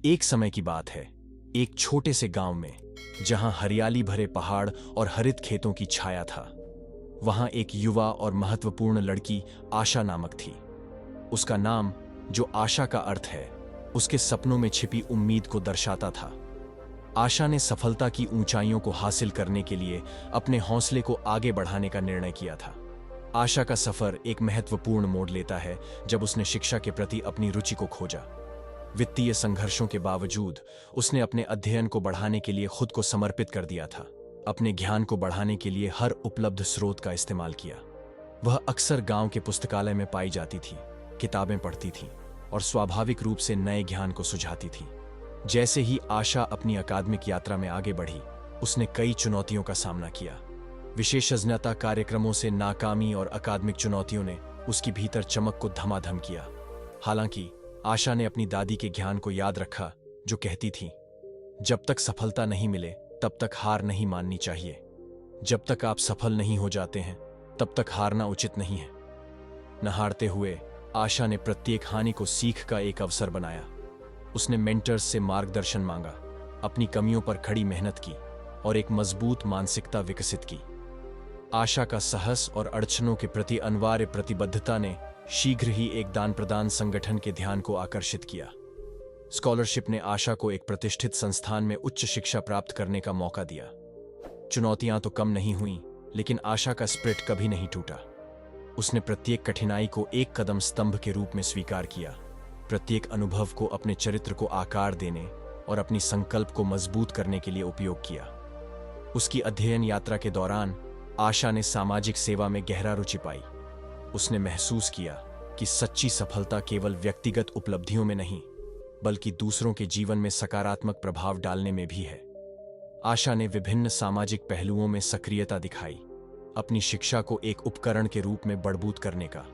एक समय की बात है, एक छोटे से गांव में, जहां हरियाली भरे पहाड़ और हरित खेतों की छाया था। वहां एक युवा और महत्वपूर्ण लड़की आशा नामक थी। उसका नाम, जो आशा का अर्थ है, उसके सपनों में छिपी उम्मीद को दर्शाता था। आशा ने सफलता की ऊंचाइयों को हासिल करने के लिए अपने हौसले को आगे बढ़ाने का निर्णय किया था। आशा का सफर एक महत्वपूर्ण मोड़ लेता है जब उसने शिक्षा के प्रति अपनी रुचि को खोजा। वित्तीय संघर्षों के बावजूद उसने अपने अध्ययन को बढ़ाने के लिए खुद को समर्पित कर दिया था। अपने ज्ञान को बढ़ाने के लिए हर उपलब्ध स्रोत का इस्तेमाल किया। वह अक्सर गांव के पुस्तकालय में पाई जाती थी, किताबें पढ़ती थी और स्वाभाविक रूप से नए ज्ञान को सुझाती थी। जैसे ही आशा अपनी अकादमिक यात्रा में आगे बढ़ी, उसने कई चुनौतियों का सामना किया। विशेषज्ञता कार्यक्रमों से नाकामी और अकादमिक चुनौतियों ने उसकी भीतर चमक को धमाधम किया। हालांकि आशा ने अपनी दादी के ज्ञान को याद रखा, जो कहती थी, जब तक सफलता नहीं मिले तब तक हार नहीं माननी चाहिए। जब तक आप सफल नहीं हो जाते हैं तब तक हारना उचित नहीं है। न हारते हुए आशा ने प्रत्येक हानि को सीख का एक अवसर बनाया। उसने मेंटर्स से मार्गदर्शन मांगा, अपनी कमियों पर खड़ी मेहनत की और एक मजबूत मानसिकता विकसित की। आशा का साहस और अड़चनों के प्रति अनिवार्य प्रतिबद्धता ने शीघ्र ही एक दान प्रदान संगठन के ध्यान को आकर्षित किया। स्कॉलरशिप ने आशा को एक प्रतिष्ठित संस्थान में उच्च शिक्षा प्राप्त करने का मौका दिया। चुनौतियां तो कम नहीं हुईं, लेकिन आशा का स्पिरिट कभी नहीं टूटा। उसने प्रत्येक कठिनाई को एक कदम स्तंभ के रूप में स्वीकार किया, प्रत्येक अनुभव को अपने चरित्र को आकार देने और अपनी संकल्प को मजबूत करने के लिए उपयोग किया। उसकी अध्ययन यात्रा के दौरान आशा ने सामाजिक सेवा में गहरा रुचि पाई। उसने महसूस किया कि सच्ची सफलता केवल व्यक्तिगत उपलब्धियों में नहीं, बल्कि दूसरों के जीवन में सकारात्मक प्रभाव डालने में भी है। आशा ने विभिन्न सामाजिक पहलुओं में सक्रियता दिखाई, अपनी शिक्षा को एक उपकरण के रूप में बढ़बूत करने का।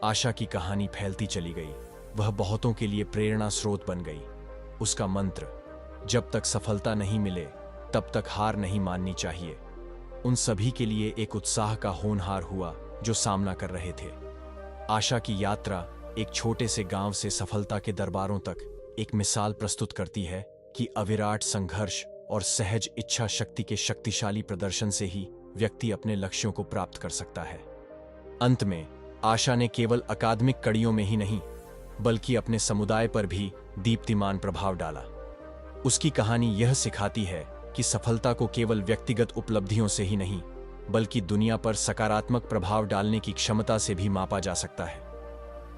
आशा की कहानी फैलती चली गई, वह बहुतों के लिए प्रेरणा स्रोत बन गई। उसका मंत्र, जब तक सफलता नहीं मिले तब तक हार नहीं माननी चाहिए, उन सभी के लिए एक उत्साह का होनहार हुआ जो सामना कर रहे थे। आशा की यात्रा एक छोटे से गांव से सफलता के दरबारों तक एक मिसाल प्रस्तुत करती है कि अविराट संघर्ष और सहज इच्छा शक्ति के शक्तिशाली प्रदर्शन से ही व्यक्ति अपने लक्ष्यों को प्राप्त कर सकता है। अंत में आशा ने केवल अकादमिक कड़ियों में ही नहीं, बल्कि अपने समुदाय पर भी दीप्तिमान प्रभाव डाला। उसकी कहानी यह सिखाती है कि सफलता को केवल व्यक्तिगत उपलब्धियों से ही नहीं, बल्कि दुनिया पर सकारात्मक प्रभाव डालने की क्षमता से भी मापा जा सकता है।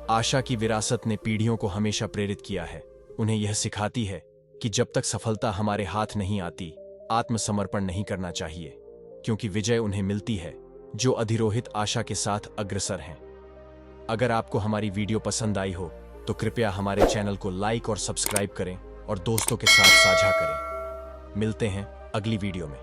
आशा की विरासत ने पीढ़ियों को हमेशा प्रेरित किया है। उन्हें यह सिखाती है कि जब तक सफलता हमारे हाथ नहीं आती, आत्मसमर्पण नहीं करना चाहिए, क्योंकि विजय उन्हें मिलती है जो अधिरोहित आशा के साथ अग्रसर हैं। अगर आपको हमारी वीडियो पसंद आई हो तो कृपया हमारे चैनल को लाइक और सब्सक्राइब करें और दोस्तों के साथ साझा करें। मिलते हैं अगली वीडियो में।